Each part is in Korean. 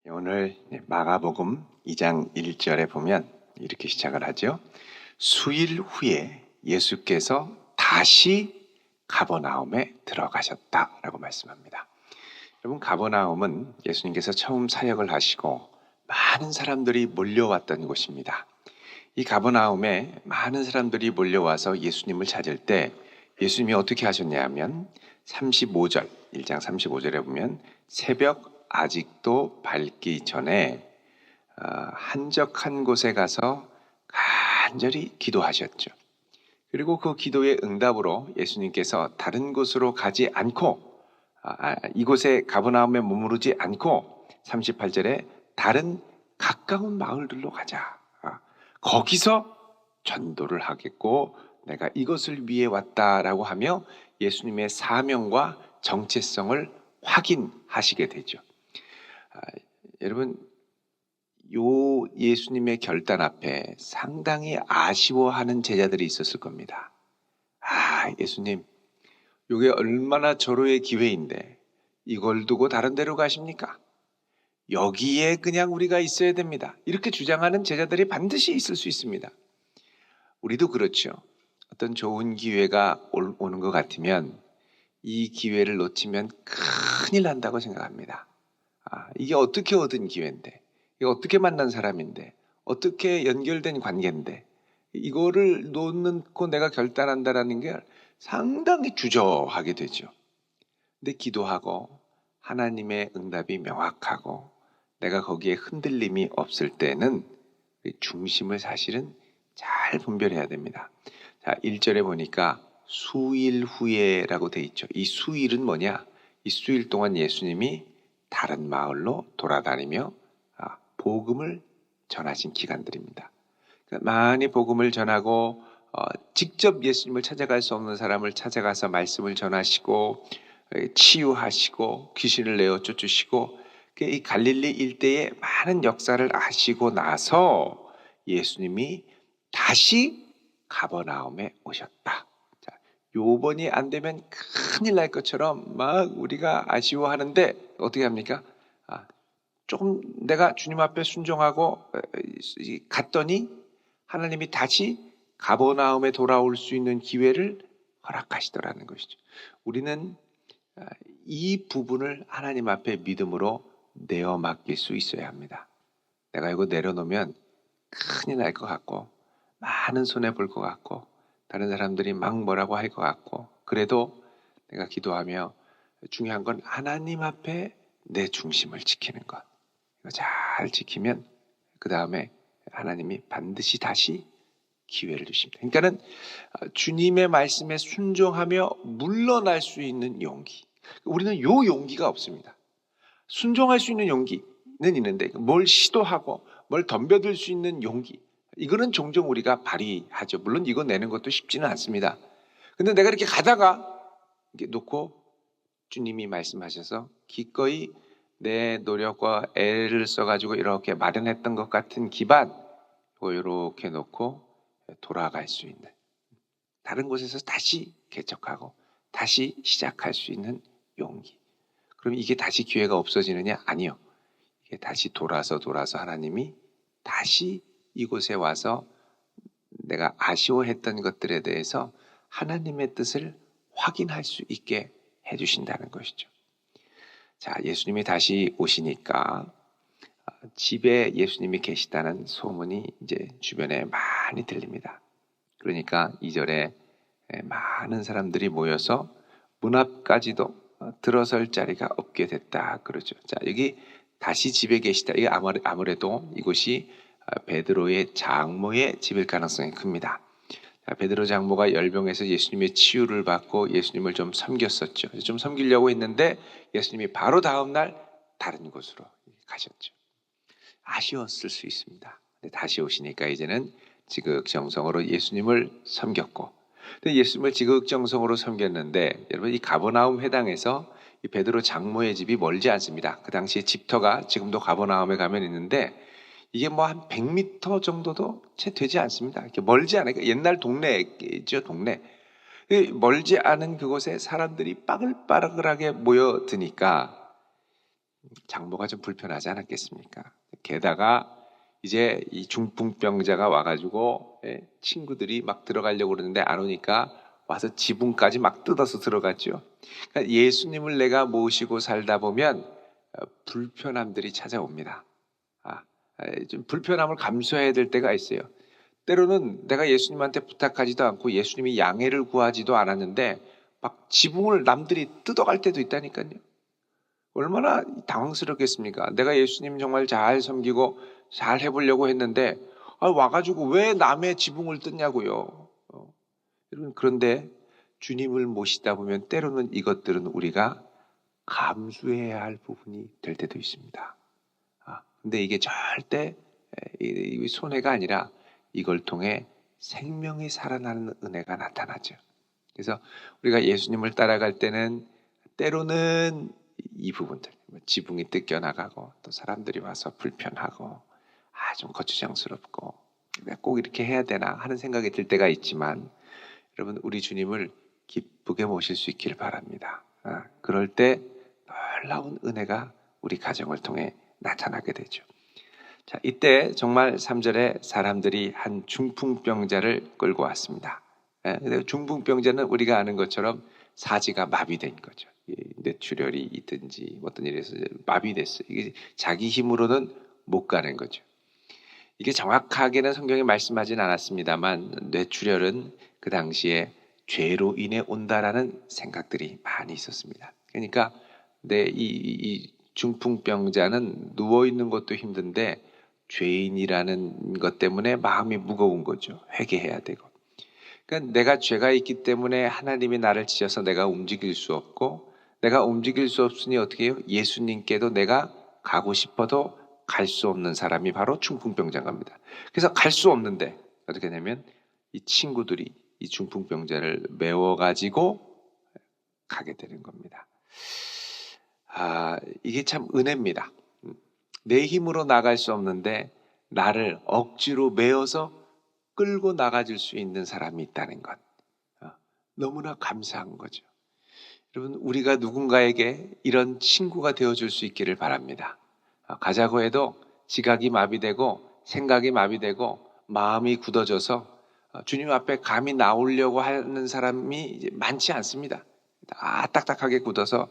오늘 마가복음 2장 1절에 보면 이렇게 시작을 하죠. 수일 후에 예수께서 다시 가버나움에 들어가셨다라고 말씀합니다. 여러분, 가버나움은 예수님께서 처음 사역을 하시고 많은 사람들이 몰려왔던 곳입니다. 이 가버나움에 많은 사람들이 몰려와서 예수님을 찾을 때 예수님이 어떻게 하셨냐면 35절, 1장 35절에 보면 새벽 아직도 밝기 전에 한적한 곳에 가서 간절히 기도하셨죠. 그리고 그 기도의 응답으로 예수님께서 다른 곳으로 가지 않고 이곳에 가버나움에 머무르지 않고 38절에 다른 가까운 마을들로 가자. 거기서 전도를 하겠고 내가 이것을 위해 왔다라고 하며 예수님의 사명과 정체성을 확인하시게 되죠. 여러분, 요 예수님의 결단 앞에 상당히 아쉬워하는 제자들이 있었을 겁니다. 예수님, 이게 얼마나 절호의 기회인데 이걸 두고 다른 데로 가십니까? 여기에 그냥 우리가 있어야 됩니다. 이렇게 주장하는 제자들이 반드시 있을 수 있습니다. 우리도 그렇죠. 어떤 좋은 기회가 오는 것 같으면 이 기회를 놓치면 큰일 난다고 생각합니다. 이게 어떻게 얻은 기회인데, 이게 어떻게 만난 사람인데, 어떻게 연결된 관계인데, 이거를 놓고 내가 결단한다라는 게 상당히 주저하게 되죠. 근데 기도하고 하나님의 응답이 명확하고 내가 거기에 흔들림이 없을 때는 중심을 사실은 잘 분별해야 됩니다. 자, 1절에 보니까 수일 후에라고 돼 있죠. 이 수일은 뭐냐? 이 수일 동안 예수님이 다른 마을로 돌아다니며 복음을 전하신 기간들입니다. 많이 복음을 전하고 직접 예수님을 찾아갈 수 없는 사람을 찾아가서 말씀을 전하시고 치유하시고 귀신을 내어 쫓으시고 이 갈릴리 일대에 많은 역사를 하시고 나서 예수님이 다시 가버나움에 오셨다. 자, 요번이 안 되면 큰일 날 것처럼 막 우리가 아쉬워하는데 어떻게 합니까? 조금 내가 주님 앞에 순종하고 갔더니 하나님이 다시 가버나움에 돌아올 수 있는 기회를 허락하시더라는 것이죠. 우리는 이 부분을 하나님 앞에 믿음으로 내어 맡길 수 있어야 합니다. 내가 이거 내려놓으면 큰일 날 것 같고 많은 손해 볼 것 같고 다른 사람들이 막 뭐라고 할 것 같고 그래도 내가 기도하며 중요한 건 하나님 앞에 내 중심을 지키는 것. 이거 잘 지키면 그 다음에 하나님이 반드시 다시 기회를 주십니다. 그러니까는 주님의 말씀에 순종하며 물러날 수 있는 용기. 우리는 요 용기가 없습니다. 순종할 수 있는 용기는 있는데 뭘 시도하고 뭘 덤벼들 수 있는 용기, 이거는 종종 우리가 발휘하죠. 물론 이거 내는 것도 쉽지는 않습니다. 근데 내가 이렇게 가다가 이렇게 놓고 주님이 말씀하셔서 기꺼이 내 노력과 애를 써가지고 이렇게 마련했던 것 같은 기반 이렇게 놓고 돌아갈 수 있는, 다른 곳에서 다시 개척하고 다시 시작할 수 있는 용기. 그럼 이게 다시 기회가 없어지느냐? 아니요. 이게 다시 돌아서 하나님이 다시 이곳에 와서 내가 아쉬워했던 것들에 대해서 하나님의 뜻을 확인할 수 있게 해주신다는 것이죠. 자, 예수님이 다시 오시니까 집에 예수님이 계시다는 소문이 이제 주변에 많이 들립니다. 그러니까 2절에 많은 사람들이 모여서 문 앞까지도 들어설 자리가 없게 됐다 그러죠. 자, 여기 다시 집에 계시다. 이 아무래도 이곳이 베드로의 장모의 집일 가능성이 큽니다. 자, 베드로 장모가 열병해서 예수님의 치유를 받고 예수님을 좀 섬겼었죠. 좀 섬기려고 했는데 예수님이 바로 다음 날 다른 곳으로 가셨죠. 아쉬웠을 수 있습니다. 근데 다시 오시니까 이제는 지극정성으로 예수님을 섬겼고, 근데 예수님을 지극정성으로 섬겼는데 여러분, 이 가버나움 회당에서 이 베드로 장모의 집이 멀지 않습니다. 그 당시에 집터가 지금도 가버나움에 가면 있는데 이게 뭐 한 100m 정도도 채 되지 않습니다. 이렇게 멀지 않아요. 옛날 동네죠, 동네. 멀지 않은 그곳에 사람들이 빠글빠글하게 모여드니까 장모가 좀 불편하지 않았겠습니까? 게다가 이제 이 중풍병자가 와가지고 친구들이 막 들어가려고 그러는데 안 오니까 와서 지붕까지 막 뜯어서 들어갔죠. 그러니까 예수님을 내가 모시고 살다 보면 불편함들이 찾아옵니다. 좀 불편함을 감수해야 될 때가 있어요. 때로는 내가 예수님한테 부탁하지도 않고 예수님이 양해를 구하지도 않았는데 막 지붕을 남들이 뜯어갈 때도 있다니까요. 얼마나 당황스럽겠습니까? 내가 예수님 정말 잘 섬기고 잘 해보려고 했는데 와가지고 왜 남의 지붕을 뜯냐고요. 여러분, 그런데 주님을 모시다 보면 때로는 이것들은 우리가 감수해야 할 부분이 될 때도 있습니다. 근데 이게 절대 이 손해가 아니라 이걸 통해 생명이 살아나는 은혜가 나타나죠. 그래서 우리가 예수님을 따라갈 때는 때로는 이 부분들, 지붕이 뜯겨나가고 또 사람들이 와서 불편하고 좀 거추장스럽고 왜 꼭 이렇게 해야 되나 하는 생각이 들 때가 있지만 여러분, 우리 주님을 기쁘게 모실 수 있기를 바랍니다. 그럴 때 놀라운 은혜가 우리 가정을 통해 나타나게 되죠. 자, 이때 정말 3절에 사람들이 한 중풍병자를 끌고 왔습니다. 근데 중풍병자는 우리가 아는 것처럼 사지가 마비된 거죠. 뇌출혈이 있든지 어떤 일에서 마비됐어요. 이게 자기 힘으로는 못 가는 거죠. 이게 정확하게는 성경에 말씀하진 않았습니다만 뇌출혈은 그 당시에 죄로 인해 온다라는 생각들이 많이 있었습니다. 그러니까 이 중풍병자는 누워 있는 것도 힘든데 죄인이라는 것 때문에 마음이 무거운 거죠. 회개해야 되고. 그러니까 내가 죄가 있기 때문에 하나님이 나를 지어서 내가 움직일 수 없고 내가 움직일 수 없으니 어떻게 해요? 예수님께도 내가 가고 싶어도 갈 수 없는 사람이 바로 중풍병자인 겁니다. 그래서 갈 수 없는데 어떻게 되냐면 이 친구들이 이 중풍병자를 메워가지고 가게 되는 겁니다. 이게 참 은혜입니다. 내 힘으로 나갈 수 없는데 나를 억지로 메어서 끌고 나가줄 수 있는 사람이 있다는 것. 너무나 감사한 거죠. 여러분, 우리가 누군가에게 이런 친구가 되어줄 수 있기를 바랍니다. 가자고 해도 지각이 마비되고 생각이 마비되고 마음이 굳어져서 주님 앞에 감히 나오려고 하는 사람이 이제 많지 않습니다. 딱딱하게 굳어서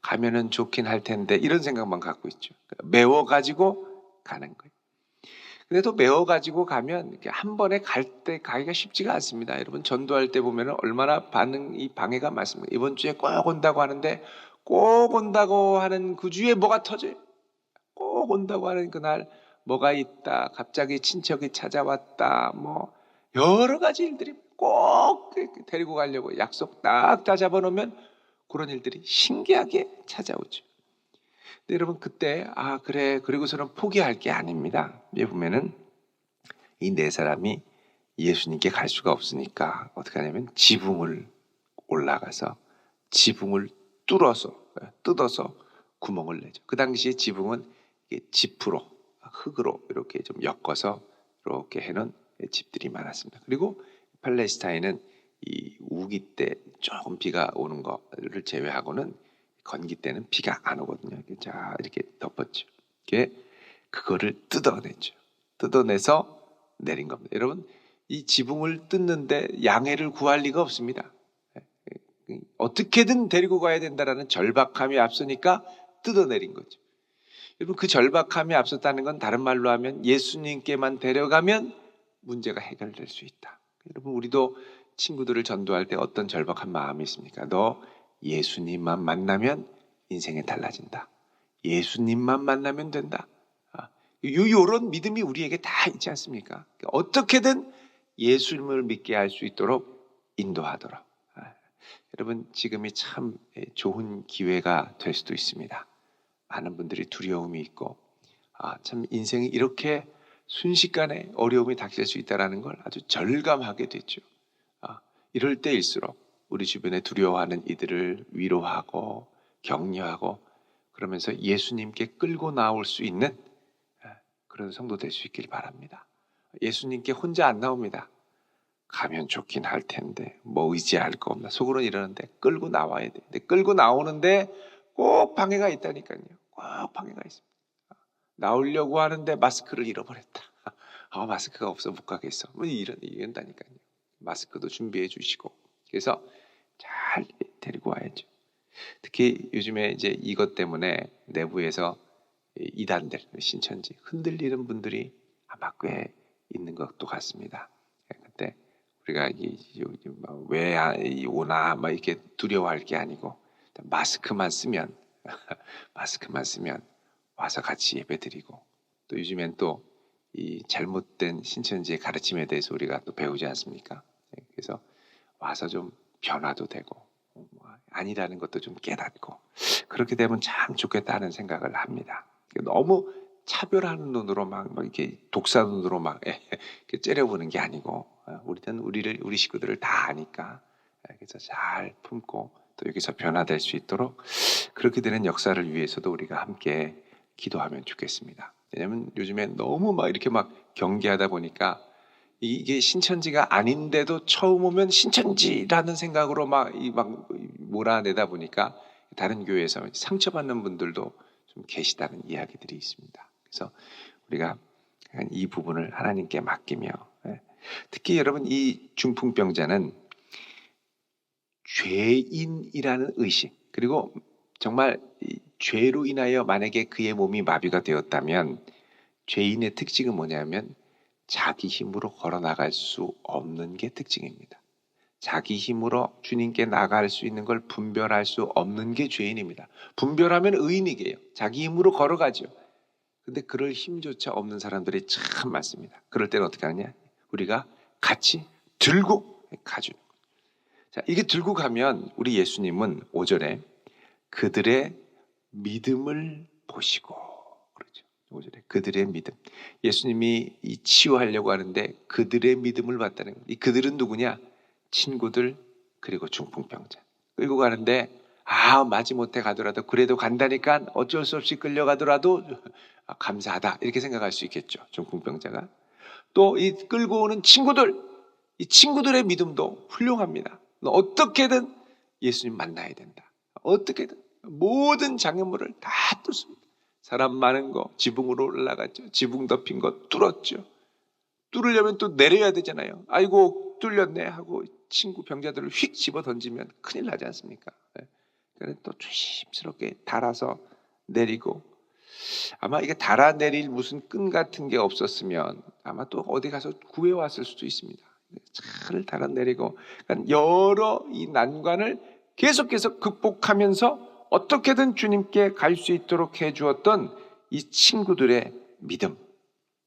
가면은 좋긴 할 텐데 이런 생각만 갖고 있죠. 메워가지고 가는 거예요. 근데 또 메워가지고 가면 이렇게 한 번에 갈 때 가기가 쉽지가 않습니다. 여러분, 전도할 때 보면 얼마나 반응이 방해가 많습니다. 이번 주에 꼭 온다고 하는데 꼭 온다고 하는 그 주에 뭐가 터져요. 꼭 온다고 하는 그날 뭐가 있다. 갑자기 친척이 찾아왔다. 뭐 여러 가지 일들이 꼭 데리고 가려고 약속 딱 다 잡아놓으면 그런 일들이 신기하게 찾아오죠. 근데 여러분, 그때 그래, 그리고서는 포기할 게 아닙니다. 여기 보면은 이 네 사람이 예수님께 갈 수가 없으니까 어떻게 하냐면 지붕을 올라가서 지붕을 뜯어서 구멍을 내죠. 그 당시에 지붕은 지프로, 흙으로 이렇게 좀 엮어서 이렇게 해놓은 집들이 많았습니다. 그리고 팔레스타인은 이 우기 때 조금 비가 오는 거를 제외하고는 건기 때는 비가 안 오거든요. 자, 이렇게 덮었죠. 그거를 뜯어냈죠. 뜯어내서 내린 겁니다. 여러분, 이 지붕을 뜯는데 양해를 구할 리가 없습니다. 어떻게든 데리고 가야 된다라는 절박함이 앞서니까 뜯어내린 거죠. 여러분, 그 절박함이 앞섰다는 건 다른 말로 하면 예수님께만 데려가면 문제가 해결될 수 있다. 여러분, 우리도 친구들을 전도할 때 어떤 절박한 마음이 있습니까? 너 예수님만 만나면 인생이 달라진다. 예수님만 만나면 된다. 이런 믿음이 우리에게 다 있지 않습니까? 어떻게든 예수님을 믿게 할 수 있도록 인도하도록. 여러분, 지금이 참 좋은 기회가 될 수도 있습니다. 많은 분들이 두려움이 있고 참 인생이 이렇게 순식간에 어려움이 닥칠 수 있다는 걸 아주 절감하게 됐죠. 이럴 때일수록 우리 주변에 두려워하는 이들을 위로하고 격려하고 그러면서 예수님께 끌고 나올 수 있는 그런 성도 될 수 있길 바랍니다. 예수님께 혼자 안 나옵니다. 가면 좋긴 할 텐데 뭐 의지할 거 없나 속으로는 이러는데 끌고 나와야 돼. 근데 끌고 나오는데 꼭 방해가 있다니까요. 꼭 방해가 있습니다. 나오려고 하는데 마스크를 잃어버렸다. 마스크가 없어 못 가겠어. 뭐 이런다니까요. 마스크도 준비해 주시고. 그래서 잘 데리고 와야죠. 특히 요즘에 이제 이것 때문에 내부에서 이단들, 신천지 흔들리는 분들이 아마 꽤 있는 것도 같습니다. 근데 우리가 왜 오나 막 이렇게 두려워할 게 아니고 마스크만 쓰면 마스크만 쓰면 와서 같이 예배드리고, 또 요즘엔 또 이 잘못된 신천지의 가르침에 대해서 우리가 또 배우지 않습니까? 그래서 와서 좀 변화도 되고 아니라는 것도 좀 깨닫고 그렇게 되면 참 좋겠다는 생각을 합니다. 너무 차별하는 눈으로 막 이렇게 독사 눈으로 막 이렇게 째려보는 게 아니고, 우리는 우리 식구들을 다 아니까, 그래서 잘 품고 또 여기서 변화될 수 있도록 그렇게 되는 역사를 위해서도 우리가 함께 기도하면 좋겠습니다. 왜냐하면 요즘에 너무 막 이렇게 막 경계하다 보니까 이게 신천지가 아닌데도 처음 오면 신천지라는 생각으로 막 몰아내다 보니까 다른 교회에서 상처받는 분들도 좀 계시다는 이야기들이 있습니다. 그래서 우리가 이 부분을 하나님께 맡기며, 특히 여러분 이 중풍병자는 죄인이라는 의식, 그리고 정말 죄로 인하여 만약에 그의 몸이 마비가 되었다면 죄인의 특징은 뭐냐면 자기 힘으로 걸어 나갈 수 없는 게 특징입니다. 자기 힘으로 주님께 나갈 수 있는 걸 분별할 수 없는 게 죄인입니다. 분별하면 의인이게요. 자기 힘으로 걸어가죠. 근데 그럴 힘조차 없는 사람들이 참 많습니다. 그럴 때는 어떻게 하느냐? 우리가 같이 들고 가죠. 자, 이게 들고 가면 우리 예수님은 5절에 그들의 믿음을 보시고, 그러죠. 5절에 그들의 믿음. 예수님이 이 치유하려고 하는데 그들의 믿음을 봤다는 거예요. 이 그들은 누구냐? 친구들, 그리고 중풍병자. 끌고 가는데 마지못해 가더라도 그래도 간다니까 어쩔 수 없이 끌려가더라도 감사하다 이렇게 생각할 수 있겠죠. 중풍병자가. 또 이 끌고 오는 친구들, 이 친구들의 믿음도 훌륭합니다. 어떻게든 예수님 만나야 된다. 어떻게든 모든 장애물을 다 뚫습니다. 사람 많은 거 지붕으로 올라갔죠. 지붕 덮인 거 뚫었죠. 뚫으려면 또 내려야 되잖아요. 아이고 뚫렸네 하고 친구 병자들을 휙 집어 던지면 큰일 나지 않습니까? 그래서 또 조심스럽게 달아서 내리고, 아마 이게 달아 내릴 무슨 끈 같은 게 없었으면 아마 또 어디 가서 구해왔을 수도 있습니다. 잘 달아 내리고, 그러니까 여러 이 난관을 계속해서 극복하면서 어떻게든 주님께 갈 수 있도록 해주었던 이 친구들의 믿음.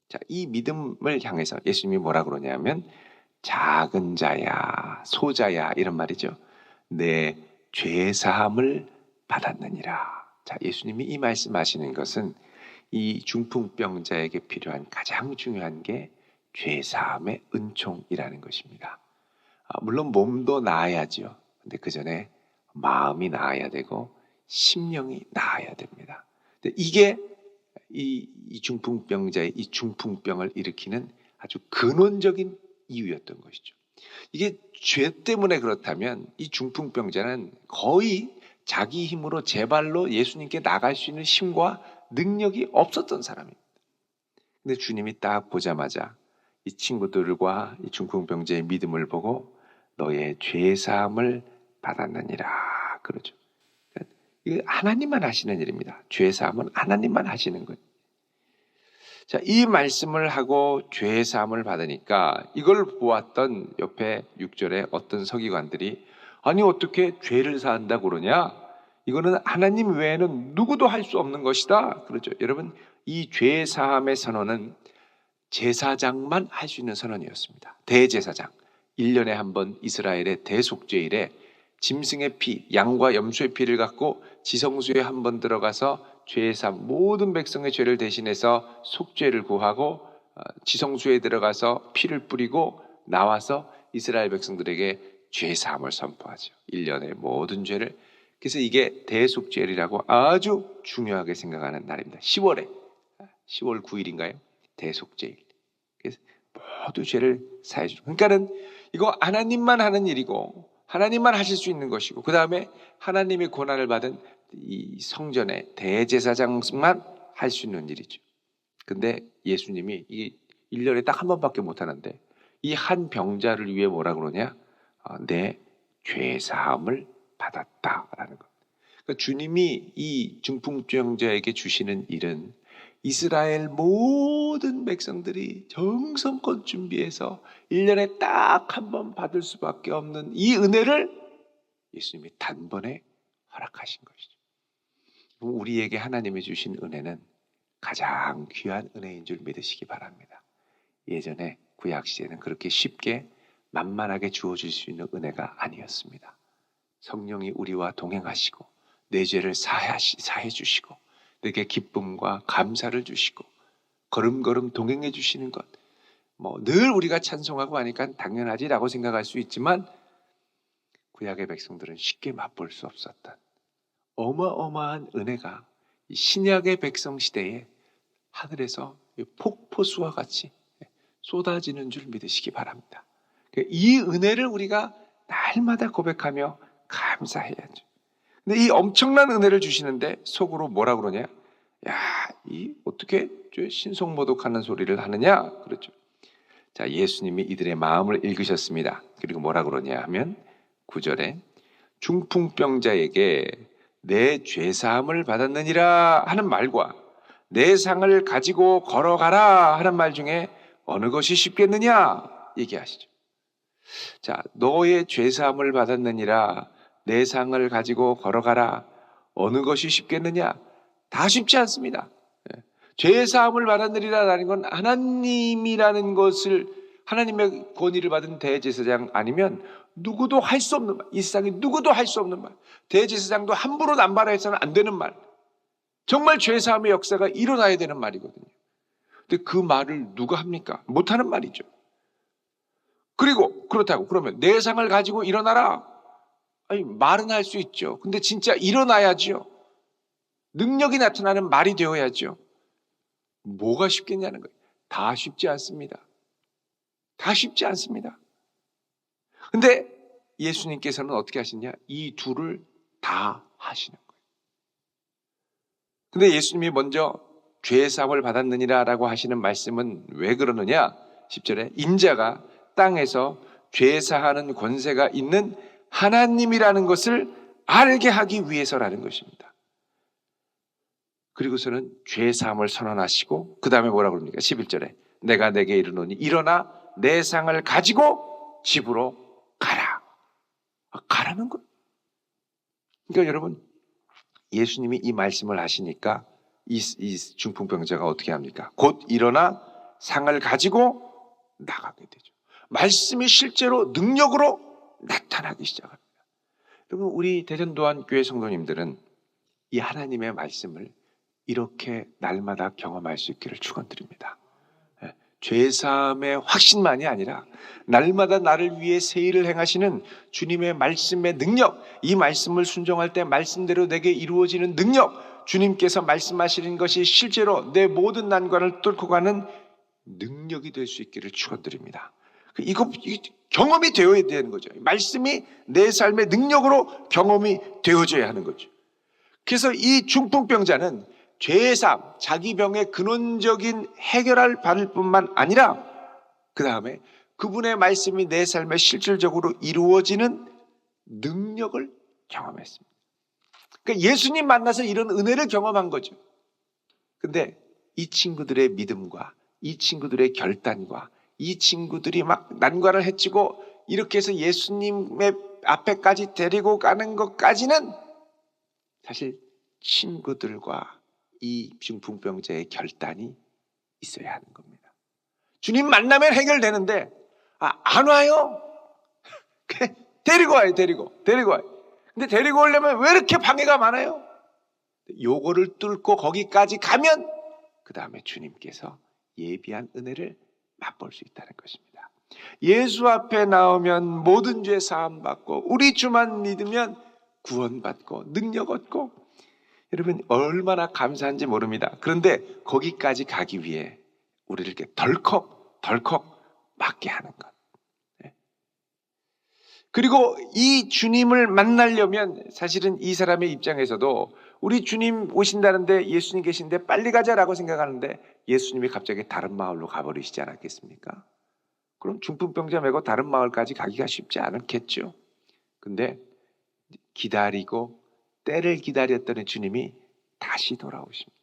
자, 이 믿음을 향해서 예수님이 뭐라 그러냐면 작은 자야, 소자야 이런 말이죠. 내 죄사함을 받았느니라. 자, 예수님이 이 말씀하시는 것은 이 중풍병자에게 필요한 가장 중요한 게 죄사함의 은총이라는 것입니다. 물론 몸도 나아야죠. 근데 그 전에 마음이 나아야 되고 심령이 나아야 됩니다. 근데 이게 이 중풍병자의 이 중풍병을 일으키는 아주 근원적인 이유였던 것이죠. 이게 죄 때문에 그렇다면 이 중풍병자는 거의 자기 힘으로 제 발로 예수님께 나갈 수 있는 힘과 능력이 없었던 사람입니다. 근데 주님이 딱 보자마자 이 친구들과 이 중풍병자의 믿음을 보고 너의 죄사함을 받았느니라 그러죠. 이게 하나님만 하시는 일입니다. 죄사함은 하나님만 하시는 거예요. 자, 이 말씀을 하고 죄사함을 받으니까 이걸 보았던 옆에 6절에 어떤 서기관들이 아니 어떻게 죄를 사한다고 그러냐? 이거는 하나님 외에는 누구도 할 수 없는 것이다. 그렇죠. 여러분, 이 죄사함의 선언은 제사장만 할 수 있는 선언이었습니다. 대제사장. 1년에 한 번 이스라엘의 대속죄일에 짐승의 피, 양과 염소의 피를 갖고 지성소에 한 번 들어가서 죄사함, 모든 백성의 죄를 대신해서 속죄를 구하고 지성소에 들어가서 피를 뿌리고 나와서 이스라엘 백성들에게 죄사함을 선포하죠. 1년의 모든 죄를. 그래서 이게 대속죄일이라고 아주 중요하게 생각하는 날입니다. 10월 9일인가요? 대속죄일. 그래서 모두 죄를 사해 주죠. 그러니까는 이거 하나님만 하는 일이고 하나님만 하실 수 있는 것이고 그 다음에 하나님의 고난을 받은 이 성전의 대제사장만 할 수 있는 일이죠. 근데 예수님이 이 1년에 딱 한 번밖에 못 하는데 이 한 병자를 위해 뭐라 그러냐? 내 죄 사함을 받았다라는 것. 그러니까 주님이 이 중풍병자에게 주시는 일은 이스라엘 모든 백성들이 정성껏 준비해서 1년에 딱 한 번 받을 수밖에 없는 이 은혜를 예수님이 단번에 허락하신 것이죠. 우리에게 하나님이 주신 은혜는 가장 귀한 은혜인 줄 믿으시기 바랍니다. 예전에 구약시대는 그렇게 쉽게 만만하게 주어질 수 있는 은혜가 아니었습니다. 성령이 우리와 동행하시고 내 죄를 사해 주시고 내게 기쁨과 감사를 주시고 걸음걸음 동행해 주시는 것, 늘 우리가 찬송하고 하니까 당연하지라고 생각할 수 있지만 구약의 백성들은 쉽게 맛볼 수 없었던 어마어마한 은혜가 신약의 백성 시대에 하늘에서 폭포수와 같이 쏟아지는 줄 믿으시기 바랍니다. 이 은혜를 우리가 날마다 고백하며 감사해야죠. 근데 이 엄청난 은혜를 주시는데 속으로 뭐라 그러냐? 야, 이 어떻게 신속모독하는 소리를 하느냐? 그렇죠. 자, 예수님이 이들의 마음을 읽으셨습니다. 그리고 뭐라 그러냐 하면 9절에 중풍병자에게 내 죄사함을 받았느니라 하는 말과 내 상을 가지고 걸어가라 하는 말 중에 어느 것이 쉽겠느냐 얘기하시죠. 자, 너의 죄사함을 받았느니라 내 상을 가지고 걸어가라 어느 것이 쉽겠느냐? 다 쉽지 않습니다. 죄사함을 받았느니라라는 건 하나님이라는 것을 하나님의 권위를 받은 대제사장 아니면 누구도 할 수 없는 말, 이 세상에 누구도 할 수 없는 말, 대제사장도 함부로 남발해서는 안 되는 말, 정말 죄사함의 역사가 일어나야 되는 말이거든요. 근데 그 말을 누가 합니까? 못하는 말이죠. 그리고 그렇다고 그러면 내 상을 가지고 일어나라. 아니, 말은 할 수 있죠. 근데 진짜 일어나야죠. 능력이 나타나는 말이 되어야죠. 뭐가 쉽겠냐는 거예요. 다 쉽지 않습니다. 다 쉽지 않습니다. 근데 예수님께서는 어떻게 하시냐? 이 둘을 다 하시는 거예요. 근데 예수님이 먼저 죄사함을 받았느니라 라고 하시는 말씀은 왜 그러느냐? 10절에 인자가 땅에서 죄사하는 권세가 있는 하나님이라는 것을 알게 하기 위해서라는 것입니다. 그리고서는 죄사함을 선언하시고 그 다음에 뭐라고 그럽니까? 11절에 내가 내게 이르노니 일어나 내 상을 가지고 집으로 가라. 가라는 것. 그러니까 여러분 예수님이 이 말씀을 하시니까 이 중풍병자가 어떻게 합니까? 곧 일어나 상을 가지고 나가게 되죠. 말씀이 실제로 능력으로 나타나기 시작합니다. 여러분 우리 대전도안교회 성도님들은 이 하나님의 말씀을 이렇게 날마다 경험할 수 있기를 축원드립니다. 죄사함의 확신만이 아니라 날마다 나를 위해 새 일을 행하시는 주님의 말씀의 능력, 이 말씀을 순종할 때 말씀대로 내게 이루어지는 능력, 주님께서 말씀하시는 것이 실제로 내 모든 난관을 뚫고 가는 능력이 될 수 있기를 축원드립니다. 이거 경험이 되어야 되는 거죠. 말씀이 내 삶의 능력으로 경험이 되어져야 하는 거죠. 그래서 이 중풍병자는 죄사함, 자기 병의 근원적인 해결할 받을 뿐만 아니라 그 다음에 그분의 말씀이 내 삶에 실질적으로 이루어지는 능력을 경험했습니다. 그러니까 예수님 만나서 이런 은혜를 경험한 거죠. 근데 이 친구들의 믿음과 이 친구들의 결단과 이 친구들이 막 난관을 헤치고 이렇게 해서 예수님의 앞에까지 데리고 가는 것까지는 사실 친구들과 이 중풍병자의 결단이 있어야 하는 겁니다. 주님 만나면 해결되는데 안 와요. 데리고 와요. 데리고 와요. 근데 데리고 오려면 왜 이렇게 방해가 많아요? 요거를 뚫고 거기까지 가면 그 다음에 주님께서 예비한 은혜를 맛볼 수 있다는 것입니다. 예수 앞에 나오면 모든 죄 사함 받고 우리 주만 믿으면 구원받고 능력 얻고 여러분 얼마나 감사한지 모릅니다. 그런데 거기까지 가기 위해 우리를 이렇게 덜컥 맞게 하는 것. 그리고 이 주님을 만나려면 사실은 이 사람의 입장에서도 우리 주님 오신다는데 예수님 계신데 빨리 가자라고 생각하는데 예수님이 갑자기 다른 마을로 가버리시지 않았겠습니까? 그럼 중풍병자 메고 다른 마을까지 가기가 쉽지 않았겠죠. 근데 기다리고 때를 기다렸더니 주님이 다시 돌아오십니다.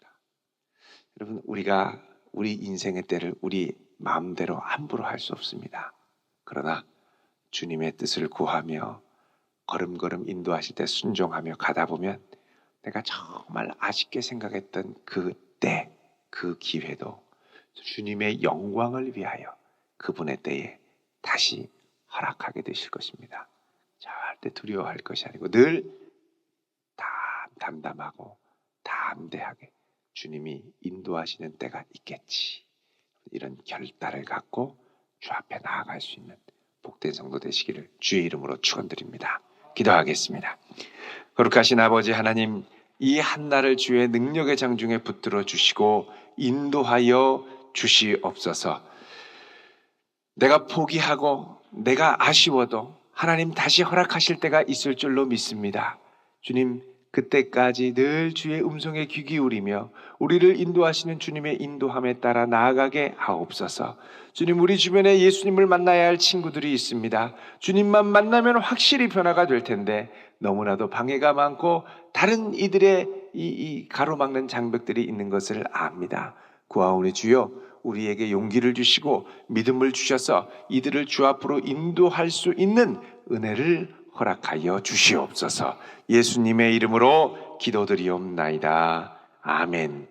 여러분, 우리가 우리 인생의 때를 우리 마음대로 함부로 할 수 없습니다. 그러나 주님의 뜻을 구하며 걸음걸음 인도하실 때 순종하며 가다 보면 내가 정말 아쉽게 생각했던 그 때, 그 기회도 주님의 영광을 위하여 그분의 때에 다시 허락하게 되실 것입니다. 절대 두려워할 것이 아니고 늘 담담하고 담대하게 주님이 인도하시는 때가 있겠지. 이런 결단을 갖고 주 앞에 나아갈 수 있는 복된 성도 되시기를 주의 이름으로 축원드립니다. 기도하겠습니다. 거룩하신 아버지 하나님, 이 한날을 주의 능력의 장중에 붙들어 주시고 인도하여 주시옵소서. 내가 포기하고 내가 아쉬워도 하나님 다시 허락하실 때가 있을 줄로 믿습니다. 주님, 그때까지 늘 주의 음성에 귀 기울이며 우리를 인도하시는 주님의 인도함에 따라 나아가게 하옵소서. 주님, 우리 주변에 예수님을 만나야 할 친구들이 있습니다. 주님만 만나면 확실히 변화가 될 텐데 너무나도 방해가 많고 다른 이들의 이 가로막는 장벽들이 있는 것을 압니다. 구하오니 주여, 우리에게 용기를 주시고 믿음을 주셔서 이들을 주 앞으로 인도할 수 있는 은혜를 허락하여 주시옵소서. 예수님의 이름으로 기도드리옵나이다. 아멘.